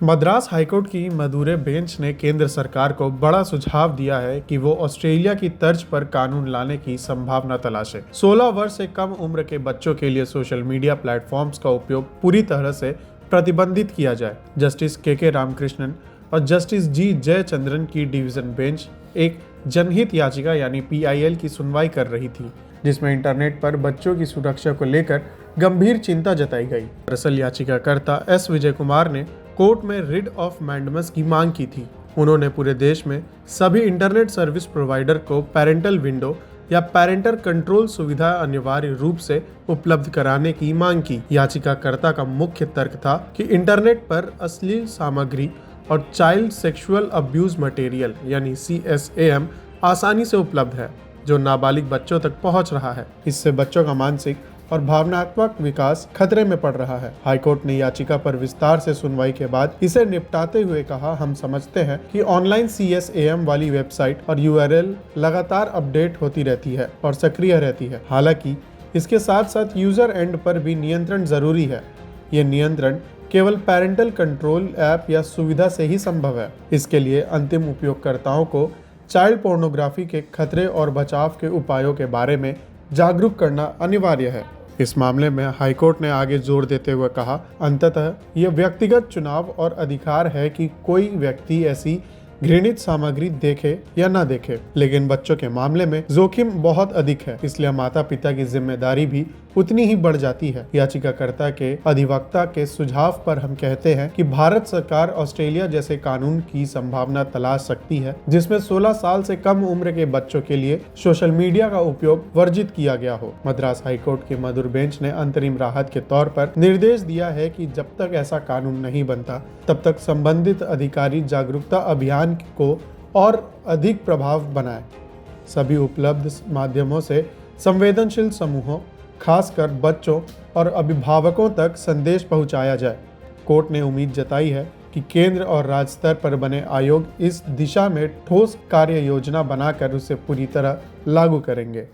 Madras high court की Madurai bench ने केंद्र सरकार को बड़ा सुझाव दिया है कि वो ऑस्ट्रेलिया की तर्ज पर कानून लाने की संभावना तलाशे। 16 वर्ष से कम उम्र के बच्चों के लिए सोशल मीडिया प्लेटफॉर्म्स का उपयोग पूरी तरह से प्रतिबंधित किया जाए। जस्टिस के रामकृष्णन और जस्टिस जी जयचंद्रन की डिवीजन बेंच एक जनहित याचिका यानी PIL की सुनवाई कर रही थी, जिसमें इंटरनेट पर बच्चों की सुरक्षा को लेकर गंभीर चिंता जताई गई। दरअसल याचिकाकर्ता S विजय कुमार ने कोर्ट में रिट ऑफ मैंडमस की मांग की थी। उन्होंने पूरे देश में सभी इंटरनेट सर्विस प्रोवाइडर को पैरेंटल विंडो या पैरेंटल कंट्रोल सुविधा अनिवार्य रूप से उपलब्ध कराने की मांग की। याचिकाकर्ता का मुख्य तर्क था कि इंटरनेट पर अश्लील सामग्री और चाइल्ड सेक्सुअल अब्यूज मटेरियल यानी CSAM आसानी से उपलब्ध है, जो नाबालिग बच्चों तक पहुंच रहा है। इससे बच्चों का मानसिक और भावनात्मक विकास खतरे में पड़ रहा है। हाईकोर्ट ने याचिका पर विस्तार से सुनवाई के बाद इसे निपटाते हुए कहा, हम समझते हैं कि ऑनलाइन CSAM वाली वेबसाइट और URL लगातार अपडेट होती रहती है और सक्रिय रहती है। हालांकि इसके साथ साथ यूजर एंड पर भी नियंत्रण जरूरी है। ये नियंत्रण केवल पैरेंटल कंट्रोल ऐप या सुविधा से ही संभव है। इसके लिए अंतिम उपयोगकर्ताओं को चाइल्ड पोर्नोग्राफी के खतरे और बचाव के उपायों के बारे में जागरूक करना अनिवार्य है। इस मामले में हाईकोर्ट ने आगे जोर देते हुए कहा, अंततः यह व्यक्तिगत चुनाव और अधिकार है कि कोई व्यक्ति ऐसी घृणित सामग्री देखे या ना देखे, लेकिन बच्चों के मामले में जोखिम बहुत अधिक है, इसलिए माता पिता की जिम्मेदारी भी उतनी ही बढ़ जाती है। याचिकाकर्ता के अधिवक्ता के सुझाव पर हम कहते हैं कि भारत सरकार ऑस्ट्रेलिया जैसे कानून की संभावना तलाश सकती है, जिसमें 16 साल से कम उम्र के बच्चों के लिए सोशल मीडिया का उपयोग वर्जित किया गया हो। मद्रास हाईकोर्ट की मदुरै बेंच ने अंतरिम राहत के तौर पर निर्देश दिया है कि जब तक ऐसा कानून नहीं बनता, तब तक संबंधित अधिकारी जागरूकता अभियान को और अधिक प्रभाव बनाए। सभी उपलब्ध माध्यमों से संवेदनशील समूहों, खासकर बच्चों और अभिभावकों तक संदेश पहुंचाया जाए। कोर्ट ने उम्मीद जताई है कि केंद्र और राज्य स्तर पर बने आयोग इस दिशा में ठोस कार्य योजना बनाकर उसे पूरी तरह लागू करेंगे।